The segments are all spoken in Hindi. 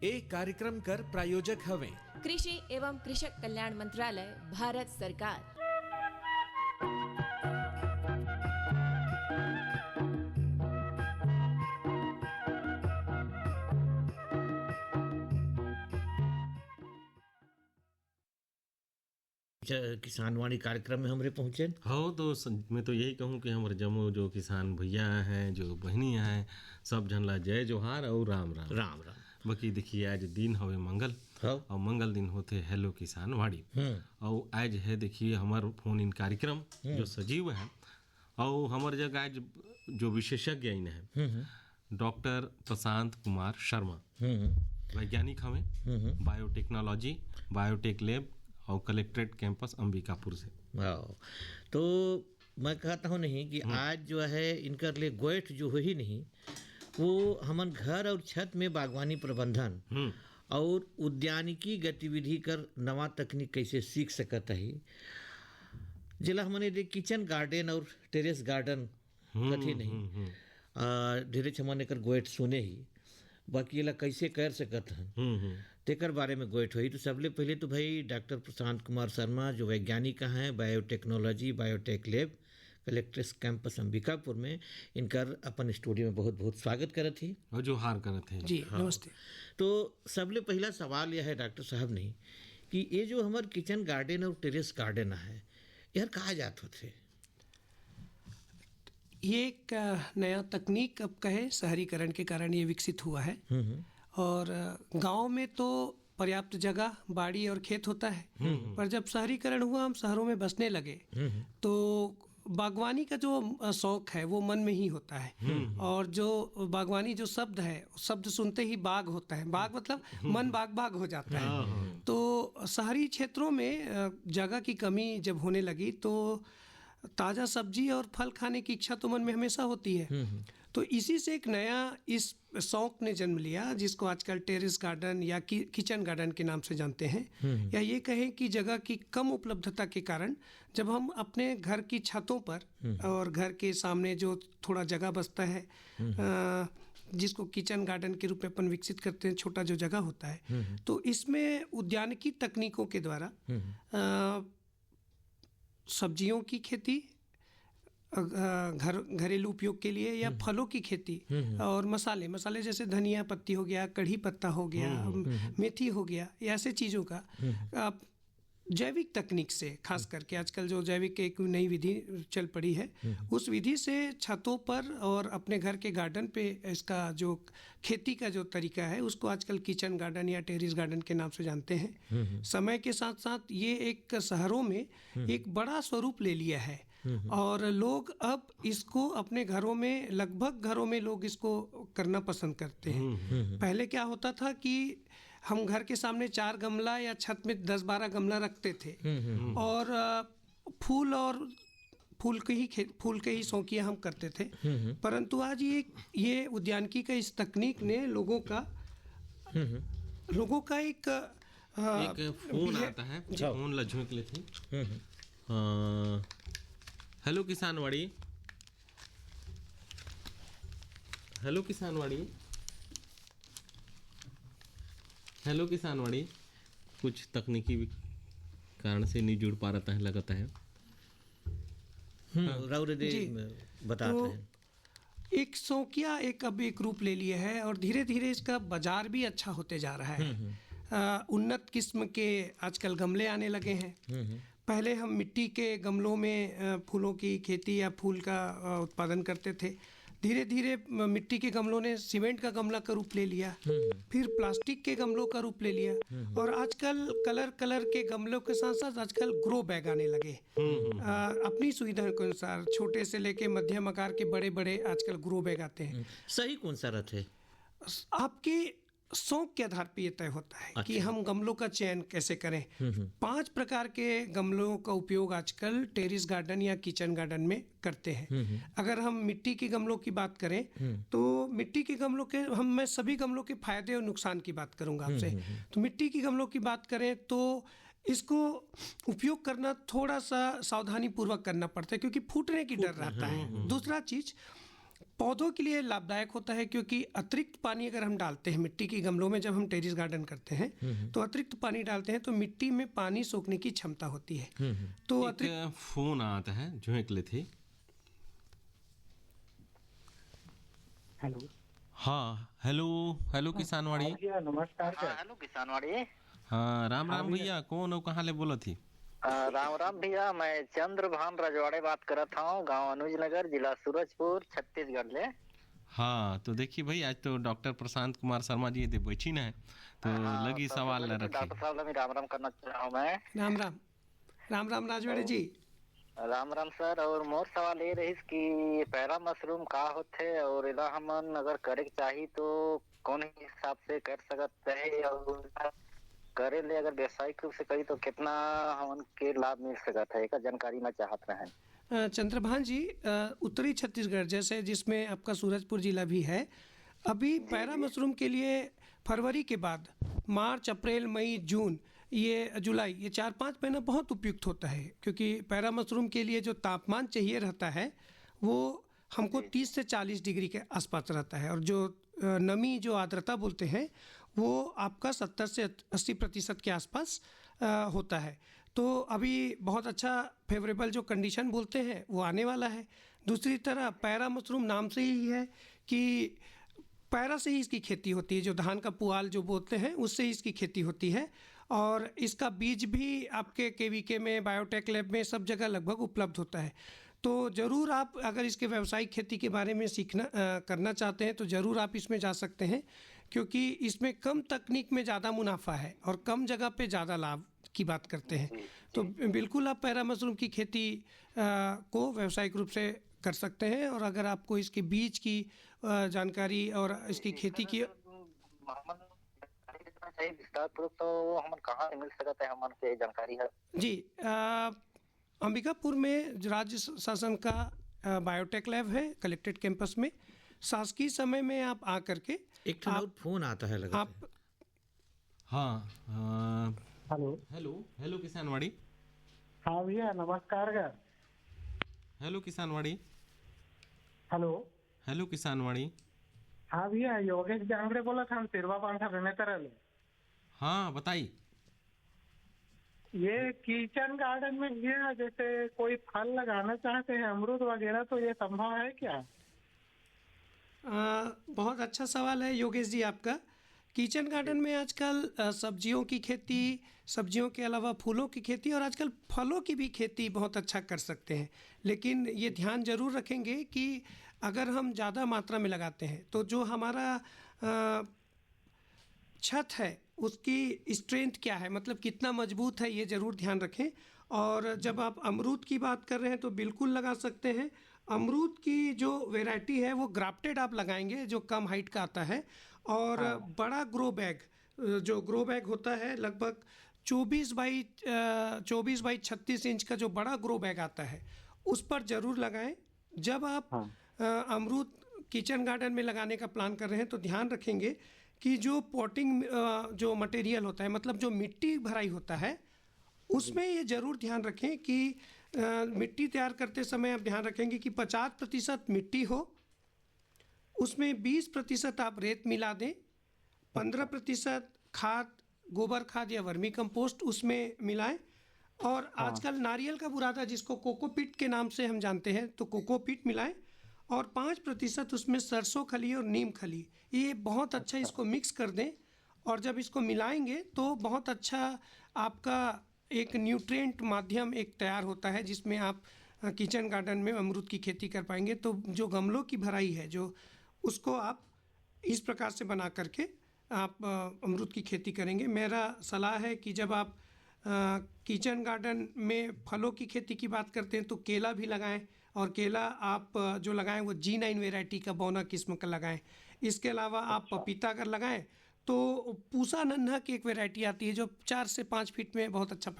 एक कार्यक्रम कर प्रायोजक हवे कृषि एवं कृषक कल्याण मंत्रालय, भारत सरकार। किसानवाणी कार्यक्रम में हमरे पहुँचे। हाँ, तो मैं तो यही कहूँ कि हमारे जम्मू जो किसान भैया हैं, जो बहनियाँ हैं, सब जन ला जय जोहार और राम राम राम राम। बाकी देखिए आज दिन हवे मंगल, और मंगल दिन होते हेलो किसान वाड़ी। और आज है देखिए हमार फोन इन कार्यक्रम जो सजीव है, और हमारे जगह आज जो विशेषज्ञ है डॉक्टर प्रशांत कुमार शर्मा, वैज्ञानिक हमें बायोटेक्नोलॉजी बायोटेक लैब और कलेक्ट्रेट कैंपस अंबिकापुर से। तो मैं कहता हूँ नहीं कि आज जो है इनका लिए गोएठ जो हो ही नहीं, वो हमन घर और छत में बागवानी प्रबंधन और उद्यानिकी गतिविधि कर नवा तकनीक कैसे सीख सकता है, जिला हमने दे किचन गार्डन और टेरेस गार्डन कथी नहीं धीरे हमने कर गोएठ सुने ही, बाकी ये कैसे कर सकत हैं तेकर बारे में गोएठ हुई। तो सबले पहले तो भाई डॉक्टर प्रशांत कुमार शर्मा जो वैज्ञानिक हैं biotechnology biotech lab collectorate campus Ambikapur में, इनकर अपन स्टूडियो में बहुत बहुत स्वागत करत ही और जो हार करत है जी। हाँ। नमस्ते। तो सबले पहला सवाल यह है डॉक्टर साहब नहीं कि ये जो हमार किचन गार्डन और टेरेस गार्डन है यार कहाँ जात होते? ये एक नया तकनीक अब कहे शहरीकरण के कारण ये विकसित हुआ है। और गांव में तो पर्याप्त जगह बाड़ी और खेत होता है, पर जब शहरीकरण हुआ हम शहरों में बसने लगे तो बागवानी का जो शौक है वो मन में ही होता है। और जो बागवानी जो शब्द है, शब्द सुनते ही बाग होता है, बाग मतलब मन बाग बाग हो जाता है। तो शहरी क्षेत्रों में जगह की कमी जब होने लगी तो ताज़ा सब्जी और फल खाने की इच्छा तो मन में हमेशा होती है। तो इसी से एक नया इस शौक ने जन्म लिया जिसको आजकल टेरेस गार्डन या किचन गार्डन के नाम से जानते हैं। या ये कहें कि जगह की कम उपलब्धता के कारण जब हम अपने घर की छतों पर और घर के सामने जो थोड़ा जगह बचता है जिसको किचन गार्डन के रूप में अपन विकसित करते हैं, छोटा जो जगह होता है, तो इसमें उद्यानिकी तकनीकों के द्वारा सब्जियों की खेती घरेलू उपयोग के लिए या फलों की खेती और मसाले जैसे धनिया पत्ती हो गया, कढ़ी पत्ता हो गया, मेथी हो गया, ऐसे चीज़ों का आप जैविक तकनीक से, खास करके आजकल जो जैविक एक नई विधि चल पड़ी है उस विधि से छतों पर और अपने घर के गार्डन पे इसका जो खेती का जो तरीका है उसको आजकल किचन गार्डन या टेरेस गार्डन के नाम से जानते हैं। समय के साथ साथ ये एक शहरों में एक बड़ा स्वरूप ले लिया है और लोग अब इसको अपने घरों में, लगभग घरों में लोग इसको करना पसंद करते हैं। पहले क्या होता था कि हम घर के सामने 4 गमला या छत में 10-12 गमला रखते थे और फूल के ही शौकिया हम करते थे। परंतु आज ये उद्यानिकी का इस तकनीक ने लोगों का एक फोन आता है, फोन लज्जू के लिए थी। Hello Kisanwadi, hello Kisanwadi, hello किसानवाड़ी, कुछ तकनीकी कारण से नहीं जुड़ पा रहा है लगता है। बताते तो हैं एक शौकिया अब एक रूप ले लिया है और धीरे धीरे इसका बाजार भी अच्छा होते जा रहा है। उन्नत किस्म के आजकल गमले आने लगे हैं। पहले हम मिट्टी के गमलों में फूलों की खेती या फूल का उत्पादन करते थे। धीरे धीरे मिट्टी के गमलों ने सीमेंट का गमला का रूप ले लिया, फिर प्लास्टिक के गमलों का रूप ले लिया और आजकल कलर के गमलों के साथ साथ आजकल ग्रो बैग आने लगे। अपनी सुविधा के अनुसार छोटे से लेके मध्यम आकार के बड़े आजकल ग्रो बैग आते हैं। सही कौन सा रहता है? आपके शौक के आधार पर यह तय होता है कि हम गमलों का चयन कैसे करें। 5 प्रकार के गमलों का उपयोग आजकल टेरेस गार्डन या किचन गार्डन में करते हैं। अगर हम मिट्टी के गमलों की बात करें तो मिट्टी के गमलों के मैं सभी गमलों के फायदे और नुकसान की बात करूंगा आपसे। तो मिट्टी की गमलों की बात करें तो इसको उपयोग करना थोड़ा सा सावधानी पूर्वक करना पड़ता है क्योंकि फूटने की डर रहता है। दूसरा चीज, पौधों के लिए लाभदायक होता है, क्योंकि अतिरिक्त पानी अगर हम डालते हैं मिट्टी के गमलों में, जब हम टेरेस गार्डन करते हैं तो अतिरिक्त पानी डालते हैं तो मिट्टी में पानी सोखने की क्षमता होती है। तो एक फोन आता है जो एक ले थी। हेलो। हाँ, हेलो किसानवाड़ी। नमस्कार। हेलो किसानवाड़ी। हाँ, राम राम भैया, कौन हो, कहाँ ले बोला थी? राम राम भैया, मैं चंद्रभान रजवाड़े बात कर रहा हूँ, गांव अनुज नगर, जिला सूरजपुर, छत्तीसगढ़ ले। हाँ, तो देखिए भाई, आज तो डॉक्टर प्रशांत कुमार शर्मा जी ये बैठी ना है, तो लगी सवाल न रखे। डॉक्टर साहब मैं राम राम करना चाह रहा हूँ मैं। राम राम राजवाड़े जी। राम राम सर। और मोर सवाल ये रही कि पैरा मशरूम का होते और इला हमन अगर करे के चाही तो कौन हिसाब से कर सकते है, और करे ले अगर व्यावसायिक रूप से करी तो कितना हमन के लाभ मिल सकता है, का जानकारी मैं चाहत रहे। चंद्रभान जी, उत्तरी छत्तीसगढ़ जैसे जिसमें आपका सूरजपुर जिला भी है, अभी पैरा मशरूम के लिए फरवरी के बाद मार्च, अप्रैल, मई, जून, ये जुलाई, ये 4-5 महीना बहुत उपयुक्त होता है, क्योंकि पैरा मशरूम के लिए जो तापमान चाहिए रहता है वो हमको 30 से 40 डिग्री के आसपास रहता है, और जो नमी, जो आर्द्रता बोलते हैं, वो आपका 70 से 80% के आसपास होता है। तो अभी बहुत अच्छा फेवरेबल जो कंडीशन बोलते हैं वो आने वाला है। दूसरी तरह पैरा मशरूम नाम से ही है कि पैरा से ही इसकी खेती होती है, जो धान का पुआल जो बोलते हैं उससे ही इसकी खेती होती है, और इसका बीज भी आपके केवीके में, बायोटेक लैब में, सब जगह लगभग उपलब्ध होता है। तो ज़रूर आप अगर इसके व्यावसायिक खेती के बारे में करना चाहते हैं तो ज़रूर आप इसमें जा सकते हैं, क्योंकि इसमें कम तकनीक में ज़्यादा मुनाफा है और कम जगह पे ज़्यादा लाभ की बात करते हैं। तो बिल्कुल आप पैरा मशरूम की खेती को व्यावसायिक रूप से कर सकते हैं, और अगर आपको इसके बीज की जानकारी और इसकी खेती की तो हम कहाँ मिल सकता है, हमन से जानकारी है जी। अंबिकापुर में राज्य शासन का बायोटेक लैब है, कलेक्टेड कैंपस में। शासकीय समय में आप आ करके एक फोन आता है लगा आप। हाँ, हेलो किसानवाड़ी। हाँ भैया, नमस्कार। हेलो किसानवाड़ी। हेलो किसानवाड़ी। हाँ भैया, योगेश जांगड़े बोला था, हम तिरवा पांठा बेमेतर ले। हाँ, बताइए। ये किचन गार्डन में भैया जैसे कोई फल लगाना चाहते हैं, अमरूद वगैरह, तो ये संभव है क्या? बहुत अच्छा सवाल है योगेश जी आपका। किचन गार्डन में आजकल सब्जियों की खेती, सब्जियों के अलावा फूलों की खेती और आजकल फलों की भी खेती बहुत अच्छा कर सकते हैं, लेकिन ये ध्यान जरूर रखेंगे कि अगर हम ज़्यादा मात्रा में लगाते हैं तो जो हमारा छत है उसकी स्ट्रेंथ क्या है, मतलब कितना मजबूत है, ये ज़रूर ध्यान रखें। और जब आप अमरूद की बात कर रहे हैं तो बिल्कुल लगा सकते हैं। अमरूद की जो वैरायटी है वो ग्राफ्टेड आप लगाएंगे, जो कम हाइट का आता है, और बड़ा ग्रो बैग, जो ग्रो बैग होता है लगभग 24 बाई 36 इंच का जो बड़ा ग्रो बैग आता है, उस पर ज़रूर लगाएं। जब आप अमरूद किचन गार्डन में लगाने का प्लान कर रहे हैं तो ध्यान रखेंगे कि जो पॉटिंग जो मटेरियल होता है, मतलब जो मिट्टी भराई होता है, उसमें ये ज़रूर ध्यान रखें कि मिट्टी तैयार करते समय आप ध्यान रखेंगे कि 50% मिट्टी हो, उसमें 20% आप रेत मिला दें, 15% खाद, गोबर खाद या वर्मी कंपोस्ट उसमें मिलाएं, और आजकल नारियल का बुरादा जिसको कोकोपीट के नाम से हम जानते हैं, तो कोकोपीट मिलाएं, और 5% उसमें सरसों खली और नीम खली, ये बहुत अच्छा इसको मिक्स कर दें। और जब इसको मिलाएंगे तो बहुत अच्छा आपका एक न्यूट्रिएंट माध्यम एक तैयार होता है, जिसमें आप किचन गार्डन में अमरूद की खेती कर पाएंगे। तो जो गमलों की भराई है, जो उसको आप इस प्रकार से बना करके आप अमरूद की खेती करेंगे। मेरा सलाह है कि जब आप किचन गार्डन में फलों की खेती की बात करते हैं तो केला भी लगाएं, और केला आप जो लगाएं वो G9 वैरायटी का बौना किस्म का लगाएं। इसके अलावा आप पपीता अगर लगाएं तो पूसा नन्हा की एक वैरायटी आती है जो 4 से 5 फीट में बहुत अच्छा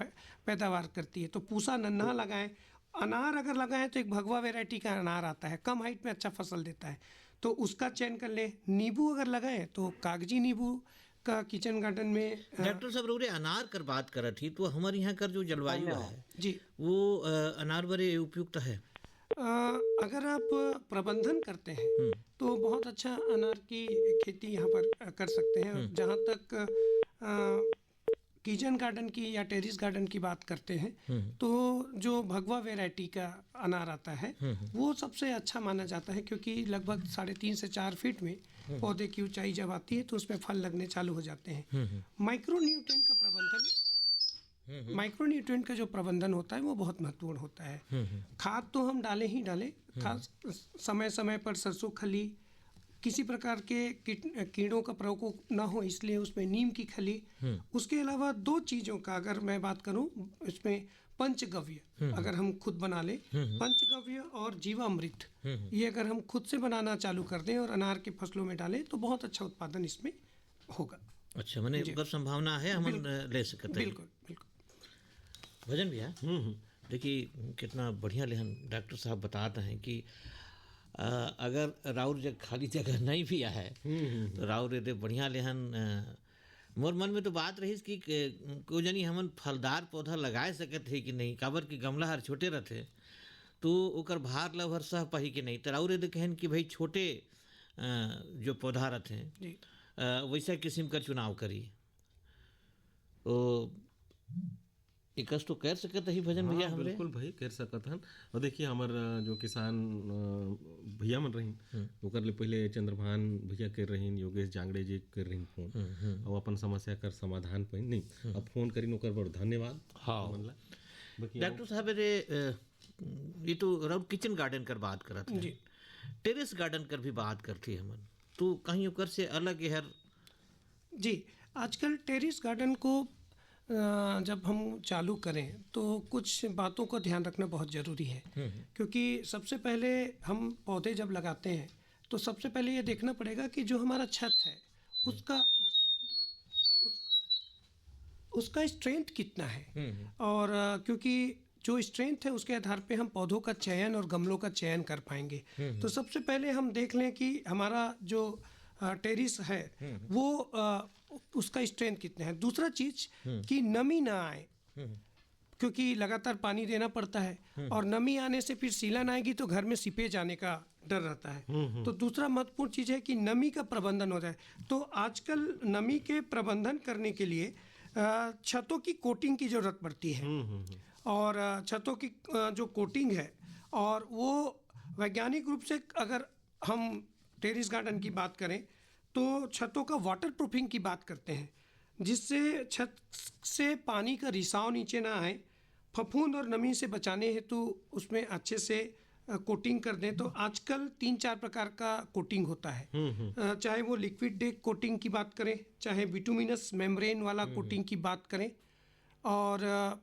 पैदावार करती है, तो पूसा नन्हा लगाएं। अनार अगर लगाएं तो एक भगवा वैरायटी का अनार आता है, कम हाइट में अच्छा फसल देता है, तो उसका चयन कर लें। नींबू अगर लगाएं तो कागजी नींबू का किचन गार्डन में। डॉक्टर साहब रोरे अनार कर बात कर रही थी, तो हमारे यहाँ का जो जलवायु है जी, वो अनार बड़े उपयुक्त है। अगर आप प्रबंधन करते हैं तो बहुत अच्छा अनार की खेती यहाँ पर कर सकते हैं। जहाँ तक किचन गार्डन की या टेरिस गार्डन की बात करते हैं तो जो भगवा वैरायटी का अनार आता है वो सबसे अच्छा माना जाता है, क्योंकि लगभग 3.5 से 4 फीट में पौधे की ऊंचाई जब आती है तो उसमें फल लगने चालू हो जाते हैं। माइक्रोन्यूट्रिएंट का जो प्रबंधन होता है वो बहुत महत्वपूर्ण होता है। खाद तो हम डालें ही डालें, खाद समय समय पर सरसों खली, किसी प्रकार के कीड़ों का प्रकोप ना हो इसलिए उसमें नीम की खली। उसके अलावा 2 चीज़ों का अगर मैं बात करूं, इसमें पंचगव्य अगर हम खुद बना लें, पंचगव्य और जीवामृत, ये अगर हम खुद से बनाना चालू कर दें और अनार के फसलों में डालें तो बहुत अच्छा उत्पादन इसमें होगा। अच्छा, मैंने अगर संभावना है हम ले सकते हैं। बिल्कुल बिल्कुल। भजन भैया, देखिए कितना बढ़िया लेहन डॉक्टर साहब बताते हैं कि अगर राउर जग खाली जगह नहीं भी है तो राउर यदि बढ़िया लेहन मोर मन में तो बात रही कि को जनी हमन फलदार पौधा लगाए सकत है कि नहीं, काबर कि गमला हर छोटे रहते तो ओकर भार ल भर सह पाही कि नहीं। तो राउर यदि कहन कि भाई छोटे जो पौधा रहते हैं वैसा किस्म का चुनाव करिए तो इकस तो कर सकत ही भजन भैया। हाँ, बिल्कुल भाई कर सकत हन। और देखिए हमार जो किसान भैया मन रहीन ओकर ले पहले चंद्रभान भैया कर रहीन, योगेश जांगड़े जी कर रहीन फोन और अपन समस्या कर समाधान पाइन नहीं अब फोन करीन ओकर बड़ धन्यवाद। हाँ डॉक्टर साहब, ये तो राउर किचन गार्डन कर बात करत है, टेरेस गार्डन कर भी बात करती है हमन, तो कहीं ओकर से अलग है जी। आजकल टेरेस गार्डन को जब हम चालू करें तो कुछ बातों का ध्यान रखना बहुत ज़रूरी है, क्योंकि सबसे पहले हम पौधे जब लगाते हैं तो सबसे पहले ये देखना पड़ेगा कि जो हमारा छत है उसका स्ट्रेंथ कितना है। और क्योंकि जो स्ट्रेंथ है उसके आधार पे हम पौधों का चयन और गमलों का चयन कर पाएंगे। तो सबसे पहले हम देख लें कि हमारा जो टेरिस है वो उसका स्ट्रेंथ कितना है। दूसरा चीज कि नमी ना आए, क्योंकि लगातार पानी देना पड़ता है और नमी आने से फिर सीलन आएगी तो घर में सीपेज आने का डर रहता है। तो दूसरा महत्वपूर्ण चीज है कि नमी का प्रबंधन हो जाए। तो आजकल नमी के प्रबंधन करने के लिए छतों की कोटिंग की जरूरत पड़ती है। और छतों की जो कोटिंग है और वो वैज्ञानिक रूप से अगर हम टेरिस गार्डन की बात करें तो छतों का वाटर प्रूफिंग की बात करते हैं, जिससे छत से पानी का रिसाव नीचे ना आए। फफूंद और नमी से बचाने हेतु उसमें अच्छे से कोटिंग कर दें। तो आजकल 3-4 प्रकार का कोटिंग होता है, चाहे वो लिक्विड डेक कोटिंग की बात करें, चाहे बिटुमिनस मेम्ब्रेन वाला कोटिंग की बात करें, और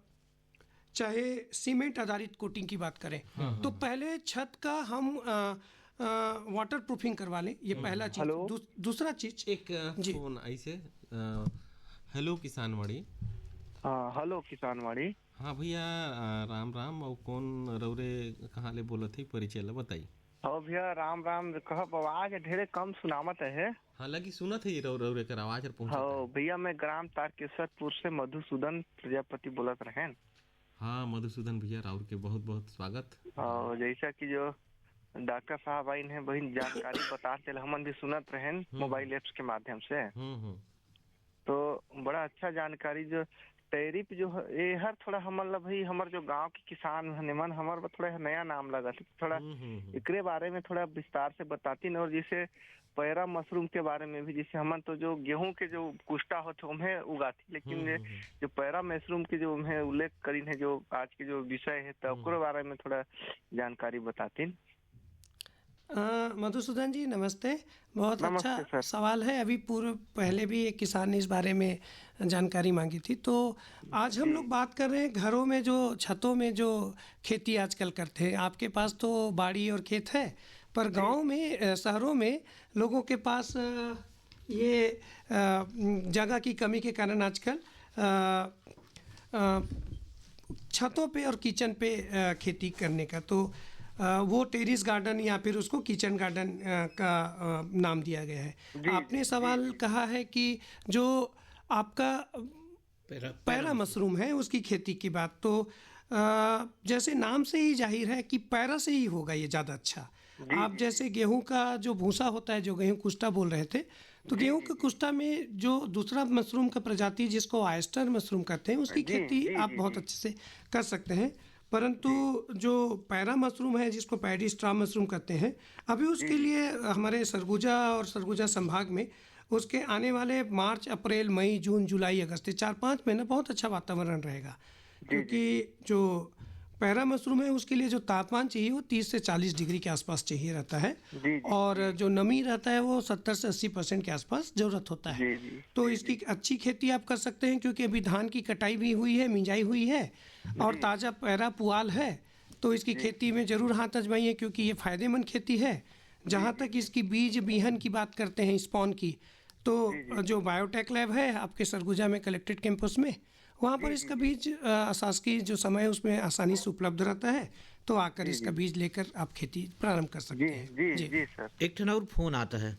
चाहे सीमेंट आधारित कोटिंग की बात करें। तो पहले छत का हम वाटर प्रूफिंग करवा लें, ये पहला चीज। दूसरा चीज एक फोन ऐसे हेलो किसानवाड़ी। हेलो किसानवाड़ी। हाँ भैया राम राम। और कौन रौरे कहाँ ले बोलत ही, परिचय ला बताई। हाँ भैया राम राम। कहब आवाज ढेरे कम सुनामत है। हालांकि सुनत है रौरे कर आवाज पहुंचत। हाँ भैया मैं ग्राम तारकेश्वरपुर से मधुसूदन प्रजापति बोलत रहें। हाँ मधुसूदन भैया राउर के बहुत बहुत स्वागत। और जैसा कि जो डॉक्टर साहब आई हैं वही जानकारी बताते हमन भी सुनत रहें मोबाइल एप्स के माध्यम से। तो बड़ा अच्छा जानकारी जो टैरिफ जो ये हर थोड़ा हमन भाई हमार जो गांव के किसान निमन हमार थोड़ा नया नाम लगा थोड़ा एकरे बारे में थोड़ा विस्तार से बताती। और जैसे पैरा मशरूम के बारे में भी, जैसे हमन तो जो गेहूं के जो कुष्टा होते उन्हें उगाती, लेकिन जो पैरा मशरूम के जो उन्हें उल्लेख करी है जो आज के जो विषय है तो ओकरे बारे में थोड़ा जानकारी बताती। मधुसूदन जी नमस्ते। बहुत अच्छा सवाल है। अभी पहले भी एक किसान ने इस बारे में जानकारी मांगी थी। तो आज हम लोग बात कर रहे हैं घरों में जो छतों में जो खेती आजकल करते हैं। आपके पास तो बाड़ी और खेत है, पर गांव में शहरों में लोगों के पास ये जगह की कमी के कारण आजकल छतों पे और किचन पे खेती करने का तो वो टेरिस गार्डन या फिर उसको किचन गार्डन का नाम दिया गया है। आपने सवाल कहा है कि जो आपका पैरा मशरूम है उसकी खेती की बात, तो जैसे नाम से ही जाहिर है कि पैरा से ही होगा ये ज़्यादा अच्छा। आप जैसे गेहूं का जो भूसा होता है, जो गेहूं कुष्टा बोल रहे थे, तो गेहूं के कुष्टा में जो दूसरा मशरूम का प्रजाति जिसको ऑयस्टर मशरूम कहते हैं, उसकी खेती आप बहुत अच्छे से कर सकते हैं। परंतु जो पैरा मशरूम है, जिसको पैडी स्ट्रा मशरूम कहते हैं, अभी उसके लिए हमारे सरगुजा और सरगुजा संभाग में उसके आने वाले मार्च, अप्रैल, मई, जून, जुलाई, अगस्त 4-5 महीने बहुत अच्छा वातावरण रहेगा। क्योंकि जो पैरा मशरूम है उसके लिए जो तापमान चाहिए वो 30 से 40 डिग्री के आसपास चाहिए रहता है, और जो नमी रहता है वो 70 से 80% के आसपास ज़रूरत होता है। तो इसकी अच्छी खेती आप कर सकते हैं, क्योंकि अभी धान की कटाई भी हुई है, मिंजाई हुई है, और ताज़ा पैरा पुआल है, तो इसकी खेती में ज़रूर हाथ आजमाइए, क्योंकि ये फ़ायदेमंद खेती है। जहाँ तक इसकी बीज बीहन की बात करते हैं, स्पॉन की, तो जो बायोटेक लैब है आपके सरगुजा में कलेक्टेड कैंपस में, वहाँ पर इसका बीज शासकीय जो समय है उसमें आसानी से उपलब्ध रहता है, तो आकर इसका बीज लेकर आप खेती प्रारंभ कर सकते हैं। जी सर। एक ठन और फोन आता है,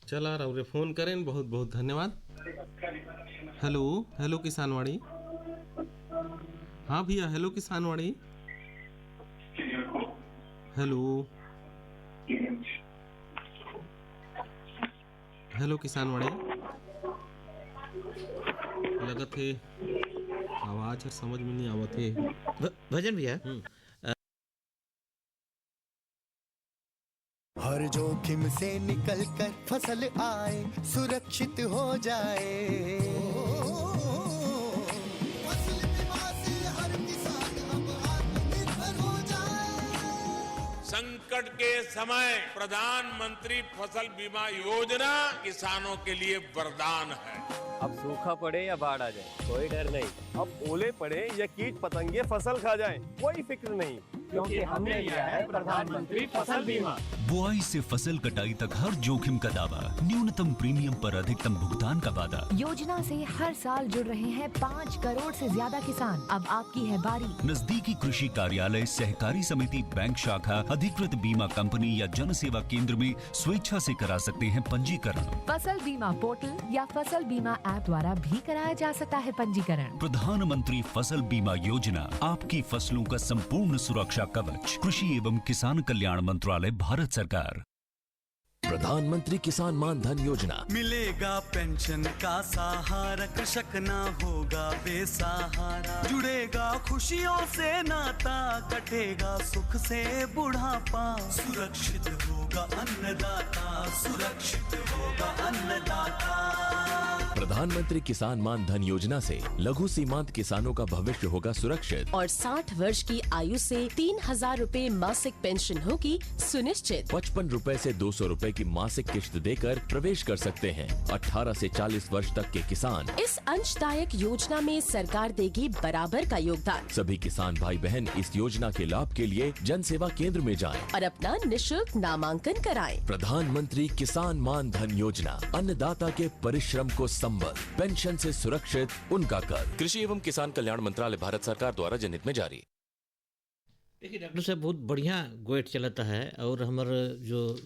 चला रहा फोन करें, बहुत बहुत धन्यवाद। Hello, hello Kisanwadi. हाँ भैया, hello Kisanwadi. Hello, hello Kisanwadi. लगत है आवाज समझ में नहीं आवत है। भजन भैया, हर जोखिम से निकल कर फसल आए, सुरक्षित हो जाए। फसल बीमा से हर किसान अब आत्मनिर्भर हो जाए। संकट के समय प्रधानमंत्री फसल बीमा योजना किसानों के लिए वरदान है। अब सूखा पड़े या बाढ़ आ जाए, कोई डर नहीं। अब ओले पड़े या कीट पतंगे फसल खा जाए, कोई फिक्र नहीं, क्योंकि हमने लिया है प्रधानमंत्री फसल बीमा। बुआई से फसल कटाई तक हर जोखिम का दावा, न्यूनतम प्रीमियम पर अधिकतम भुगतान का वादा। योजना से हर साल जुड़ रहे हैं 5 करोड़ से ज्यादा किसान। अब आपकी है बारी। नजदीकी कृषि कार्यालय, सहकारी समिति, बैंक शाखा, अधिकृत बीमा कंपनी या जन सेवा केंद्र में स्वेच्छा से करा सकते हैं पंजीकरण। फसल बीमा पोर्टल या फसल बीमा ऐप द्वारा भी कराया जा सकता है पंजीकरण। प्रधानमंत्री फसल बीमा योजना, आपकी फसलों का संपूर्ण सुरक्षा कवच। कृषि एवं किसान कल्याण मंत्रालय, भारत सरकार। प्रधानमंत्री किसान मान धन योजना। मिलेगा पेंशन का सहारा, कृषक ना होगा बेसहारा। जुड़ेगा खुशियों से नाता, कटेगा सुख से बुढ़ापा। सुरक्षित होगा अन्नदाता, सुरक्षित होगा अन्नदाता। प्रधानमंत्री किसान मान धन योजना से लघु सीमांत किसानों का भविष्य होगा सुरक्षित। और 60 वर्ष की आयु से 3000 रूपए मासिक पेंशन होगी सुनिश्चित। 55 रूपए से 200 रूपए की मासिक किश्त देकर प्रवेश कर सकते हैं। 18 से 40 वर्ष तक के किसान इस अंशदायक योजना में सरकार देगी बराबर का योगदान। सभी किसान भाई बहन इस योजना के लाभ के लिए जन सेवा केंद्र में जाएं और अपना निशुल्क नामांकन कराएं। प्रधानमंत्री किसान मान धन योजना, अन्नदाता के परिश्रम को संबल, पेंशन से सुरक्षित उनका कर। कृषि एवं किसान कल्याण मंत्रालय, भारत सरकार द्वारा जनहित में जारी। देखिए डॉक्टर साहब, बहुत बढ़िया गोएट चलता है, और हमारे जो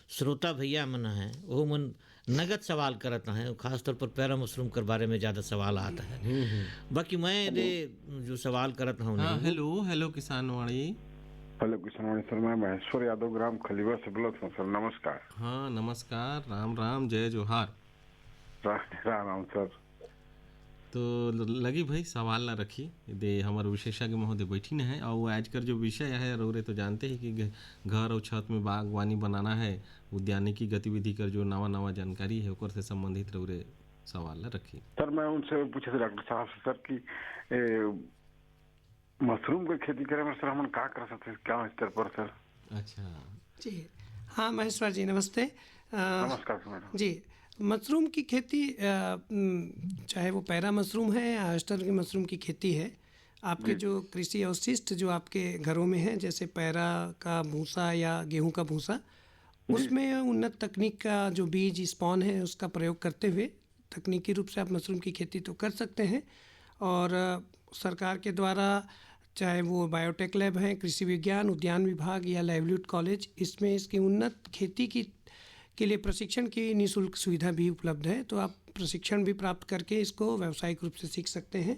श्रोता भैया मन है वो मन नगद सवाल करता है, खासतौर पर पैरा मशरूम के बारे में ज़्यादा सवाल आता है। बाकी मैं जो सवाल करता हूँ। Hello, hello Kisanwadi. Hello Kisanwadi sir, मैं महेश्वर यादव ग्राम खलीवा से बोलता हूँ सर। नमस्कार। हाँ नमस्कार, राम राम, जय जोहार। राम सर। तो लगी भाई सवाल ना रखी दे, हमारे विशेषज्ञ महोदय बैठी न है। और आज का जो विषय है रौरे तो जानते ही कि घर और छत में बागवानी बनाना है, उद्यानिकी गतिविधि कर जो नवा नवा जानकारी है ओकर से संबंधित रौरे सवाल ना रखी। सर मैं उनसे पूछे थे डॉक्टर साहब से सर कि मशरूम की खेती करे में सर हम क्या कर सकते हैं, क्या स्तर पर सर? अच्छा जी हाँ महेश्वर जी नमस्ते। नमस्कार मैडम जी। मशरूम की खेती चाहे वो पैरा मशरूम है या ऑयस्टर की मशरूम की खेती है, आपके जो कृषि अवशिष्ट जो आपके घरों में है, जैसे पैरा का भूसा या गेहूं का भूसा, उसमें उन्नत तकनीक का जो बीज स्पॉन है उसका प्रयोग करते हुए तकनीकी रूप से आप मशरूम की खेती तो कर सकते हैं। और सरकार के द्वारा चाहे वो बायोटेक लैब हैं, कृषि विज्ञान उद्यान विभाग या लाइवलीहुड कॉलेज, इसमें इसकी उन्नत खेती के लिए प्रशिक्षण की निःशुल्क सुविधा भी उपलब्ध है। तो आप प्रशिक्षण भी प्राप्त करके इसको व्यावसायिक रूप से सीख सकते हैं।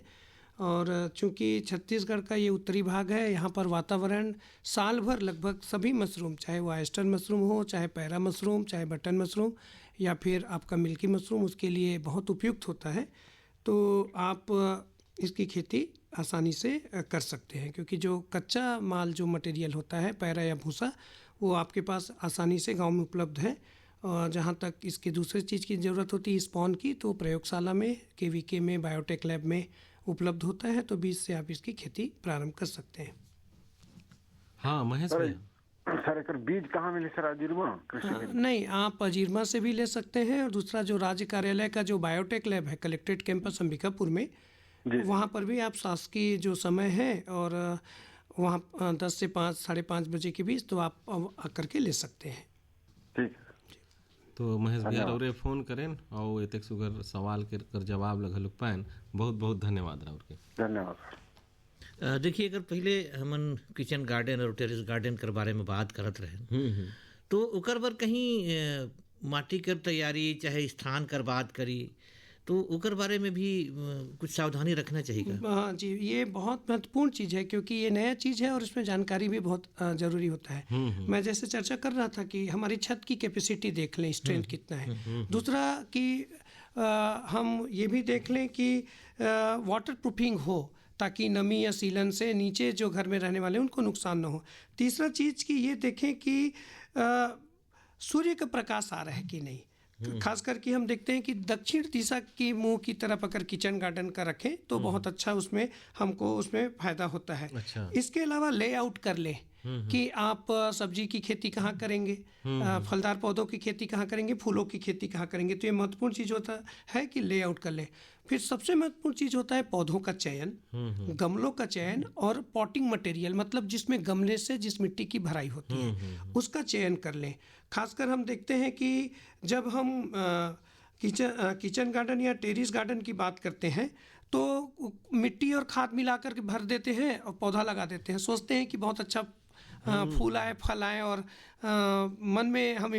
और चूंकि छत्तीसगढ़ का ये उत्तरी भाग है, यहाँ पर वातावरण साल भर लगभग सभी मशरूम, चाहे वो ऑयस्टर मशरूम हो, चाहे पैरा मशरूम, चाहे बटन मशरूम या फिर आपका मिल्की मशरूम, उसके लिए बहुत उपयुक्त होता है। तो आप इसकी खेती आसानी से कर सकते हैं, क्योंकि जो कच्चा माल जो मटेरियल होता है पैरा या भूसा, वो आपके पास आसानी से गांव में उपलब्ध है। और जहाँ तक इसकी दूसरी चीज़ की ज़रूरत होती है स्पॉन की, तो प्रयोगशाला में KVK में बायोटेक लैब में उपलब्ध होता है, तो बीज से आप इसकी खेती प्रारंभ कर सकते हैं। हाँ महेश भैया, सर एक बीज कहाँ मिले सर? अजीरमा कृषि नहीं, आप अजीरमा से भी ले सकते हैं, और दूसरा जो राज्य कार्यालय का जो बायोटेक लैब है कलेक्ट्रेट कैंपस अंबिकापुर में, वहाँ पर भी आप शासकीय जो समय है और वहाँ 10 से 5, 5:30 बजे के बीच, तो आप आकर के ले सकते हैं। ठीक। तो महेश भैया और फोन करें और एतेक सुगर सवाल के कर जवाब लगल पाएन। बहुत बहुत धन्यवाद राउर के। धन्यवाद सर। देखिए, अगर पहले हमन किचन गार्डन और टेरेस गार्डन के बारे में बात करत रहे, तो ओकर बर कहीं माटी कर तैयारी चाहे स्थान कर बात करी, तो ओकर बारे में भी कुछ सावधानी रखना चाहिए। हाँ जी, ये बहुत महत्वपूर्ण चीज़ है, क्योंकि ये नया चीज़ है और इसमें जानकारी भी बहुत ज़रूरी होता है। मैं जैसे चर्चा कर रहा था कि हमारी छत की कैपेसिटी देख लें, स्ट्रेंथ कितना है। दूसरा कि हम ये भी देख लें कि वाटर प्रूफिंग हो, ताकि नमी या सीलन से नीचे जो घर में रहने वाले उनको नुकसान ना हो। तीसरा चीज़ कि ये देखें कि सूर्य का प्रकाश आ रहा है कि नहीं। खास करके हम देखते हैं कि दक्षिण दिशा की मुंह की तरफ अगर किचन गार्डन का रखें तो बहुत अच्छा उसमें फायदा होता है। अच्छा। इसके अलावा लेआउट कर लें कि आप सब्जी की खेती कहाँ करेंगे, फलदार पौधों की खेती कहाँ करेंगे, फूलों की खेती कहाँ करेंगे। तो ये महत्वपूर्ण चीज़ होता है कि लेआउट कर लें। फिर सबसे महत्वपूर्ण चीज़ होता है पौधों का चयन, गमलों का चयन और पॉटिंग मटेरियल, मतलब जिसमें गमले से जिस मिट्टी की भराई होती है उसका चयन कर लें। खासकर हम देखते हैं कि जब हम किचन गार्डन या टेरेस गार्डन की बात करते हैं तो मिट्टी और खाद मिलाकर के भर देते हैं और पौधा लगा देते हैं, सोचते हैं कि बहुत अच्छा फूल आए, फल आए, और मन में हम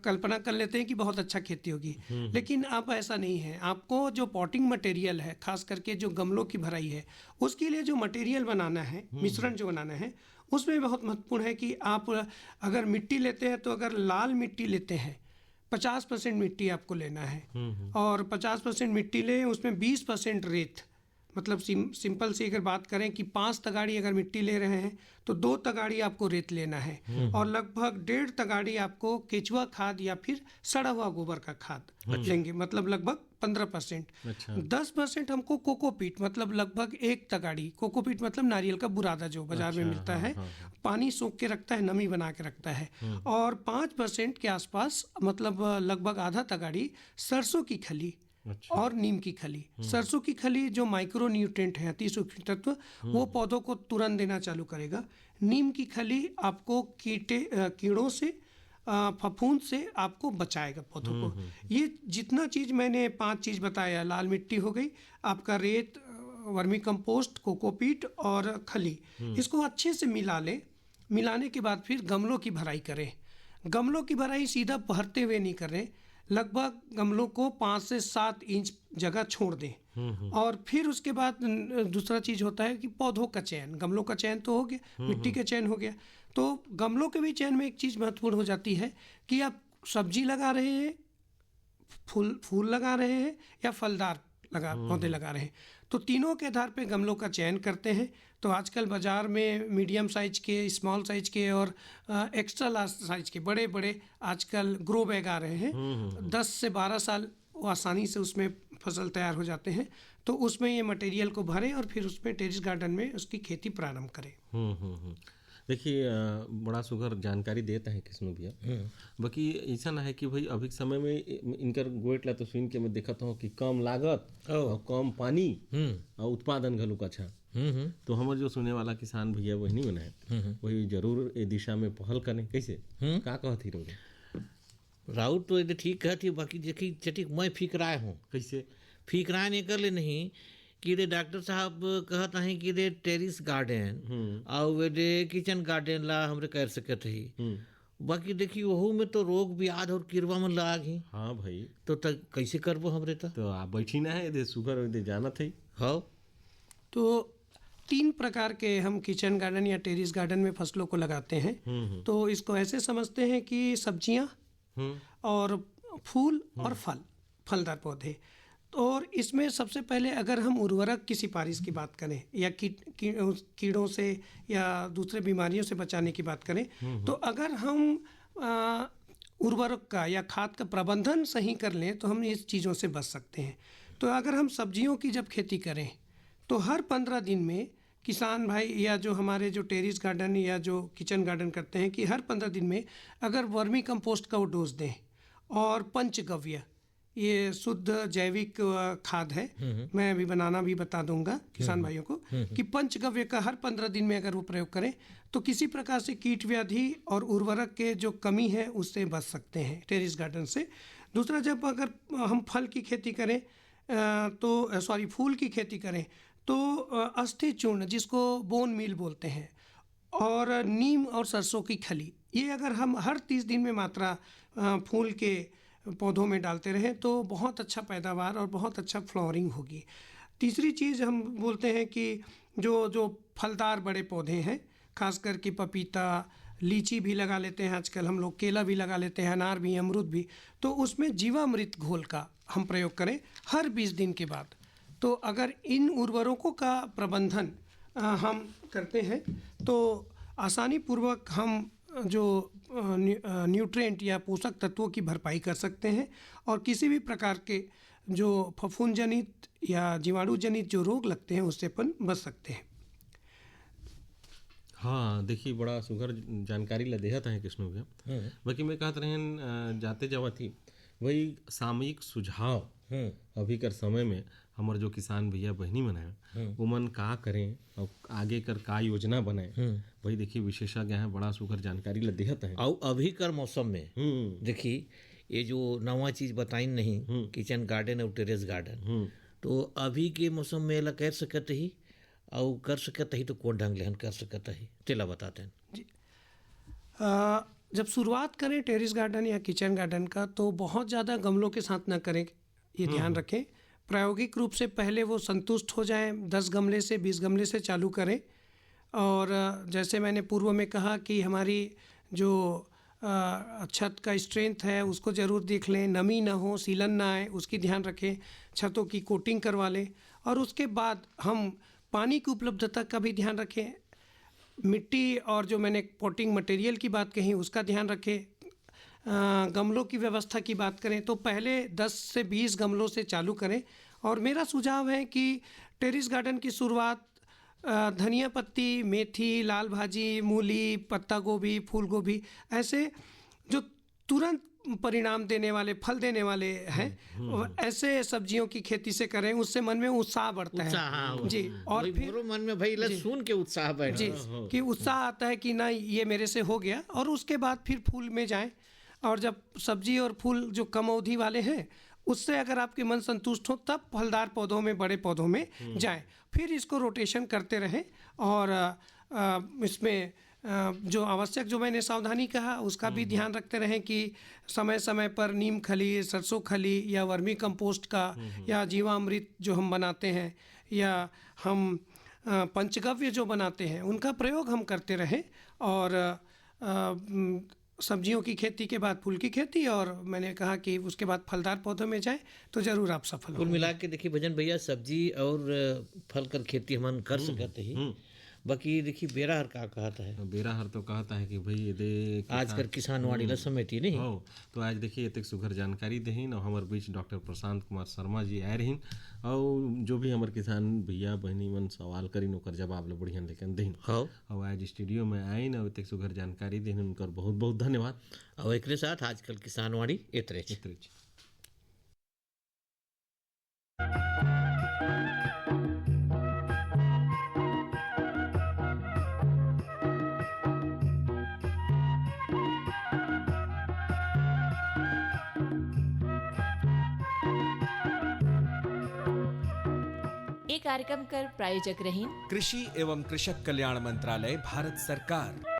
कल्पना कर लेते हैं कि बहुत अच्छा खेती होगी। लेकिन अब ऐसा नहीं है। आपको जो पॉटिंग मटेरियल है, खास करके जो गमलों की भराई है, उसके लिए जो मटेरियल बनाना है, मिश्रण जो बनाना है, उसमें बहुत महत्वपूर्ण है कि आप अगर मिट्टी लेते हैं तो अगर लाल मिट्टी लेते हैं 50% मिट्टी आपको लेना है, और 50% मिट्टी लें, उसमें 20% रेत, मतलब सिंपल सी अगर बात करें कि 5 तगाड़ी अगर मिट्टी ले रहे हैं तो 2 तगाड़ी आपको रेत लेना है, और लगभग 1.5 तगाड़ी आपको केचुआ खाद या फिर सड़ा हुआ गोबर का खाद लेंगे, मतलब लगभग 15%। 10% हमको कोकोपीट, मतलब लगभग 1 तगाड़ी। कोकोपीट मतलब नारियल का बुरादा जो बाजार में मिलता है, पानी सोख के रखता है, नमी बना के रखता है। और 5% के आसपास, मतलब लगभग आधा तगाड़ी सरसों की खली और नीम की खली। सरसों की खली जो माइक्रो न्यूट्रिएंट है, अति सूक्ष्म तत्व, वो पौधों को तुरंत देना चालू करेगा। नीम की खली आपको कीड़ों से, फफूंद से आपको बचाएगा पौधों को। ये जितना चीज़ मैंने 5 चीज़ बताया, लाल मिट्टी हो गई, आपका रेत, वर्मी कंपोस्ट, कोकोपीट और खली, इसको अच्छे से मिला लें। मिलाने के बाद फिर गमलों की भराई करें। गमलों की भराई सीधा भरते हुए नहीं करें, लगभग गमलों को 5 से 7 इंच जगह छोड़ दें। और फिर उसके बाद दूसरा चीज़ होता है कि पौधों का चयन। गमलों का चयन तो हो गया, मिट्टी का चयन हो गया, तो गमलों के भी चयन में एक चीज़ महत्वपूर्ण हो जाती है कि आप सब्जी लगा रहे हैं, फूल लगा रहे हैं या फलदार पौधे लगा रहे हैं, तो तीनों के आधार पे गमलों का चयन करते हैं। तो आजकल बाज़ार में मीडियम साइज के, स्मॉल साइज के और एक्स्ट्रा लार्ज साइज के बड़े बड़े आजकल ग्रो बैग आ रहे हैं। 10 से 12 साल वो आसानी से उसमें फसल तैयार हो जाते हैं। तो उसमें ये मटेरियल को भरें और फिर उसमें टेरेस गार्डन में उसकी खेती प्रारंभ करें। देखिए, बड़ा सुगर जानकारी देता है कृष्ण भैया। बाकी ऐसा ना है कि भाई अभी समय में इनकर गोइट ला तो सुन के मैं देखता हूँ कि कम लागत और कम पानी और उत्पादन घलुक अच्छा। तो हमारे जो सुने वाला किसान भैया वही नहीं बनाए, वही जरूर ये दिशा में पहल करें। कैसे का कहती रहोगे? राउत तो ये ठीक कहती, बाकी देखी चटिक मैं फिक्राए हूँ। कैसे फिक्राए नहीं कर ले नहीं कि रे डॉक्टर साहब कहता है कि रे टेरेस गार्डन और वे किचन गार्डन ला हमरे कर सकते ही। बाकी देखिए वहू में तो रोग ब्याध और कीड़वा में लाग ही। हाँ भाई, तो कैसे करबो हमरे? तो आप बैठी ना है, सुगर जाना थे। हाँ तो 3 प्रकार के हम किचन गार्डन या टेरेस गार्डन में फसलों को लगाते हैं। तो इसको ऐसे समझते हैं कि सब्जियां और फूल और फलदार पौधे। और इसमें सबसे पहले अगर हम उर्वरक की सिफारिश की बात करें या कीड़ों से या दूसरे बीमारियों से बचाने की बात करें, तो अगर हम उर्वरक का या खाद का प्रबंधन सही कर लें तो हम इस चीज़ों से बच सकते हैं। तो अगर हम सब्जियों की जब खेती करें तो हर 15 दिन में किसान भाई या जो हमारे जो टेरेस गार्डन या जो किचन गार्डन करते हैं कि हर 15 दिन में अगर वर्मी कंपोस्ट का वो डोज दें और पंचगव्य, ये शुद्ध जैविक खाद है, मैं अभी बनाना भी बता दूंगा किसान भाइयों को कि पंचगव्य का हर 15 दिन में अगर वो प्रयोग करें तो किसी प्रकार से कीट व्याधि और उर्वरक के जो कमी है उससे बच सकते हैं टेरेस गार्डन से। दूसरा, जब अगर हम फल की खेती करें फूल की खेती करें तो अस्थि चूर्ण, जिसको बोन मील बोलते हैं, और नीम और सरसों की खली, ये अगर हम हर 30 दिन में मात्रा फूल के पौधों में डालते रहें तो बहुत अच्छा पैदावार और बहुत अच्छा फ्लावरिंग होगी। तीसरी चीज़ हम बोलते हैं कि जो फलदार बड़े पौधे हैं, खासकर कि पपीता, लीची भी लगा लेते हैं आजकल हम लोग, केला भी लगा लेते हैं, अनार भी, अमरूद भी, तो उसमें जीवामृत घोल का हम प्रयोग करें हर 20 दिन के बाद। तो अगर इन उर्वरकों का प्रबंधन हम करते हैं तो आसानी पूर्वक हम जो न्यूट्रिएंट या पोषक तत्वों की भरपाई कर सकते हैं और किसी भी प्रकार के जो फफूंद जनित या जीवाणु जनित जो रोग लगते हैं उससे अपन बच सकते हैं। हाँ, देखिए बड़ा सुघर जानकारी ला देहत है कृष्ण भैया। बाकी मैं कहत रहें जाते जावत ही वही सामयिक सुझाव अभी कर समय में हमारे जो किसान भैया बहनी मन है उमन का करें और आगे कर का योजना बनाए, वही देखिए विशेषज्ञ हैं, बड़ा सुघर जानकारी ला देहत है। और अभी कर मौसम में देखिए ये जो नवा चीज बताई नहीं किचन गार्डन और टेरेस गार्डन, तो अभी के मौसम में ला कर सकते ही और कर सकते ही तो कौन ढंग ले कर सकते ही तेला बताते हैं जी। जब शुरुआत करें टेरेस गार्डन या किचन गार्डन का तो बहुत ज़्यादा गमलों के साथ ना करें, ये ध्यान रखें। प्रायोगिक रूप से पहले वो संतुष्ट हो जाएं, 10 गमले से 20 गमले से चालू करें। और जैसे मैंने पूर्व में कहा कि हमारी जो छत का स्ट्रेंथ है उसको ज़रूर देख लें, नमी ना हो, सीलन ना आए, उसकी ध्यान रखें, छतों की कोटिंग करवा लें। और उसके बाद हम पानी की उपलब्धता का भी ध्यान रखें, मिट्टी और जो मैंने पॉटिंग मटेरियल की बात कही उसका ध्यान रखें। गमलों की व्यवस्था की बात करें तो पहले 10 से 20 गमलों से चालू करें। और मेरा सुझाव है कि टेरेस गार्डन की शुरुआत धनिया पत्ती, मेथी, लाल भाजी, मूली, पत्ता गोभी, फूल गोभी, ऐसे जो तुरंत परिणाम देने वाले, फल देने वाले हैं, ऐसे सब्जियों की खेती से करें, उससे मन में उत्साह बढ़ता है जी। और फिर मन में भाई सुन के उत्साह बढ़ता जी कि उत्साह आता है कि ना ये मेरे से हो गया। और उसके बाद फिर फूल में जाएं, और जब सब्जी और फूल जो कम अवधि वाले हैं उससे अगर आपके मन संतुष्ट हो तब फलदार पौधों में, बड़े पौधों में जाएं। फिर इसको रोटेशन करते रहें और इसमें जो आवश्यक, जो मैंने सावधानी कहा उसका भी ध्यान रखते रहें कि समय समय पर नीम खली, सरसों खली या वर्मी कंपोस्ट का या जीवामृत जो हम बनाते हैं या हम पंचगव्य जो बनाते हैं उनका प्रयोग हम करते रहें। और सब्जियों की खेती के बाद फूल की खेती, और मैंने कहा कि उसके बाद फलदार पौधों में जाएं तो ज़रूर आप सफल होंगे। कुल मिला के देखिए भजन भैया, सब्जी और फल कर खेती हम कर सकते ही। बाकी देखिए बेराहर का कहता है, बेराहर तो कहता है कि भाई ये आजकल किसानवाड़ी ला समिति नहीं हो, तो आज देखिए इतने सुघर जानकारी देहीन और हमारे बीच डॉक्टर प्रशांत कुमार शर्मा जी आए रहीन और जो भी हमारे किसान भैया बहनी मन सवाल करी ओकर जवाब ला बढ़िया लेकिन देहीन और आज स्टूडियो में आईन और इतने सुघर जानकारी देहीन, उनकर बहुत बहुत धन्यवाद। और एक साथ आजकल किसानवाड़ी इतरे कार्यक्रम कर प्रायोजक रही कृषि एवं कृषक कल्याण मंत्रालय, भारत सरकार।